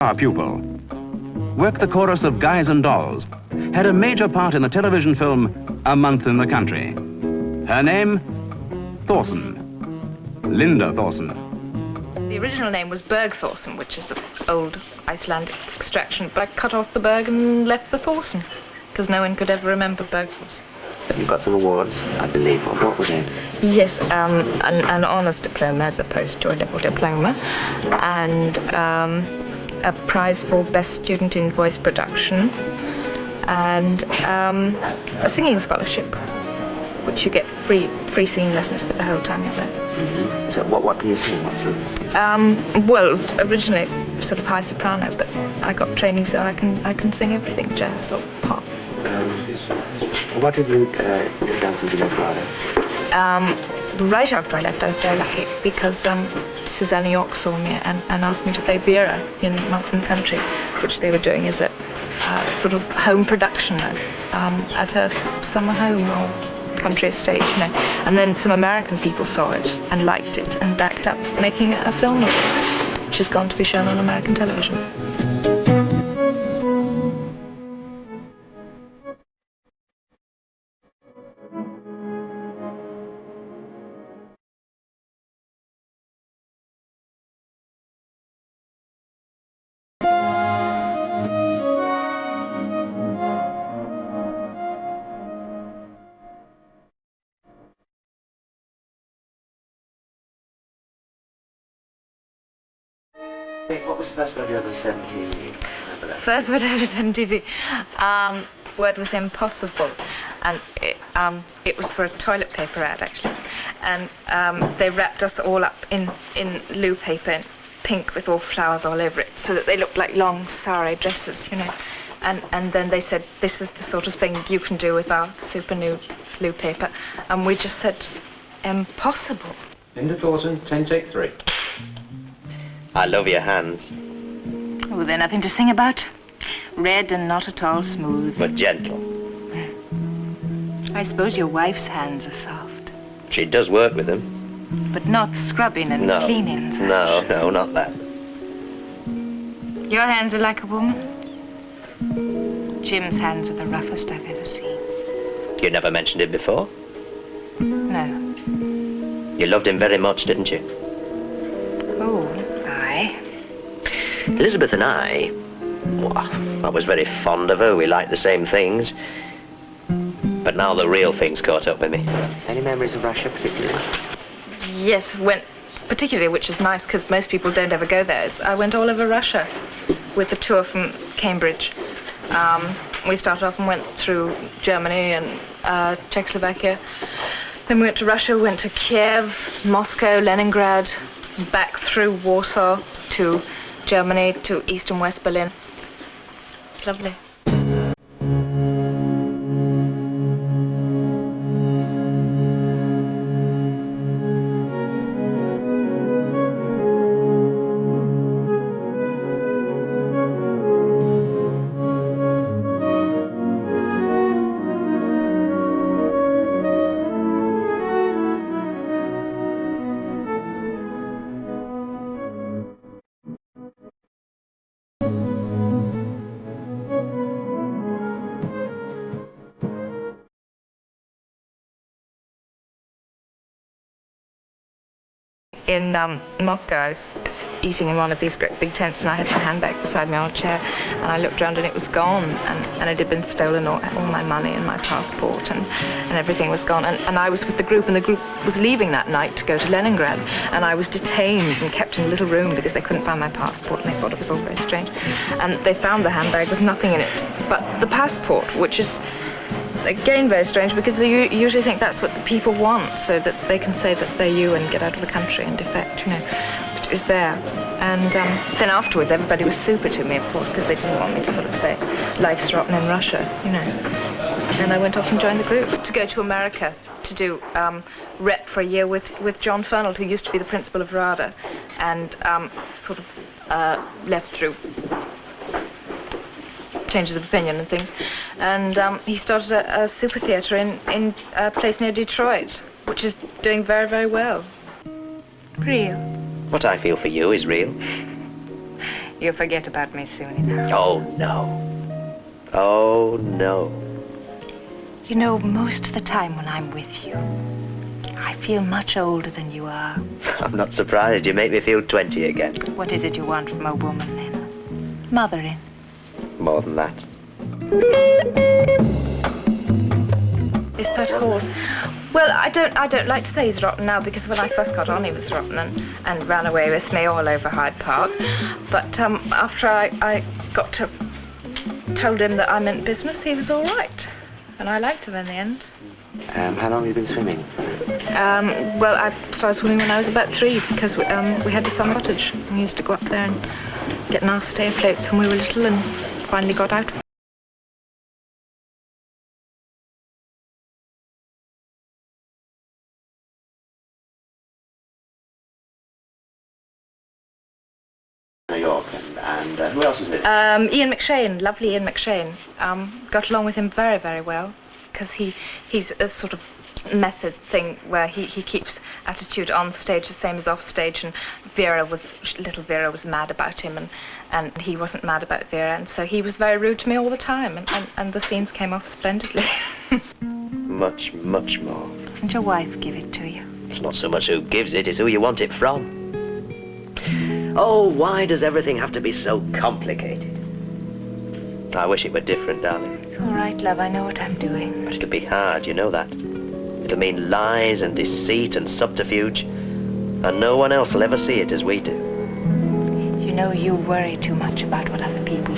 Our pupil. Worked the chorus of Guys and Dolls. Had a major part in the television film A Month in the Country. Her name, Thorson. Linda Thorson. The original name was Berg Thorson, which is of old Icelandic extraction, but I cut off the Berg and left the Thorson, because no one could ever remember Berg Thorson. You got some awards, I believe. What was it? Yes, an honours diploma as opposed to a level diploma, and a prize for best student in voice production, and a singing scholarship, which you get free singing lessons for the whole time you're there. Mm-hmm. So what can you sing? Well, originally sort of high soprano, but I got training so I can sing everything, jazz or pop. What did you do dancing to your father? Right after I left, I was very lucky because Susanna York saw me and asked me to play Vera in Month in the Country, which they were doing as a sort of home production at her summer home or country estate, you know. And then some American people saw it and liked it and backed up making a film of it, which has gone to be shown on American television. What was the first word you ever said on TV? First word I heard on TV, word was impossible, and it was for a toilet paper ad actually, and they wrapped us all up in loo paper, in pink with all flowers all over it, so that they looked like long sari dresses, you know, and then they said this is the sort of thing you can do with our super nude loo paper, and we just said impossible. Linda Thorson, 10 take 3. I love your hands. Oh, they're nothing to sing about. Red and not at all smooth. But gentle. I suppose your wife's hands are soft. She does work with them. But not scrubbing and cleaning. No, not that. Your hands are like a woman. Jim's hands are the roughest I've ever seen. You never mentioned it before? No. You loved him very much, didn't you? Oh, aye. Elizabeth and I was very fond of her. We liked the same things. But now the real thing's caught up with me. Any memories of Russia, particularly? Yes, particularly, which is nice because most people don't ever go there. I went all over Russia with a tour from Cambridge. We started off and went through Germany and Czechoslovakia. Then we went to Russia, went to Kiev, Moscow, Leningrad, back through Warsaw to Germany, to East and West Berlin. It's lovely. In Moscow, I was eating in one of these great big tents, and I had my handbag beside me on a chair, and I looked around and it was gone, and it had been stolen, all my money and my passport, and everything was gone. And I was with the group, and the group was leaving that night to go to Leningrad, and I was detained and kept in a little room because they couldn't find my passport, and they thought it was all very strange. And they found the handbag with nothing in it but the passport, which is again very strange because they usually think that's what the people want, so that they can say that they're you and get out of the country and defect, you know. But it was there. And then afterwards everybody was super to me, of course, because they didn't want me to sort of say life's rotten in Russia, you know. And I went off and joined the group to go to America to do rep for a year with John Fernald, who used to be the principal of RADA, and sort of left through changes of opinion and things, and he started a super theatre in a place near Detroit, which is doing very, very well. Real. What I feel for you is real. You'll forget about me soon enough. Oh, no. Oh, no. You know, most of the time when I'm with you, I feel much older than you are. I'm not surprised. You make me feel 20 again. What is it you want from a woman, then? Mothering. More than that. Is that horse? Well, I don't like to say he's rotten now, because when I first got on he was rotten and ran away with me all over Hyde Park. But after I told him that I meant business, he was all right. And I liked him in the end. How long have you been swimming? Well, I started swimming when I was about 3, because we had a summer cottage. We used to go up there and get nasty stay afloats when we were little, and finally got out. New York, and who else was it? Ian McShane, lovely Ian McShane. Got along with him very, very well, because he's a sort of method thing where he keeps attitude on stage the same as off stage, and little Vera was mad about him, and he wasn't mad about Vera, and so he was very rude to me all the time, and the scenes came off splendidly. Much, much more. Doesn't your wife give it to you? It's not so much who gives it, it's who you want it from. Oh, why does everything have to be so complicated? I wish it were different, darling. It's all right, love, I know what I'm doing. But it'll be hard, you know that. It'll mean lies and deceit and subterfuge, and no one else will ever see it as we do. You know, you worry too much about what other people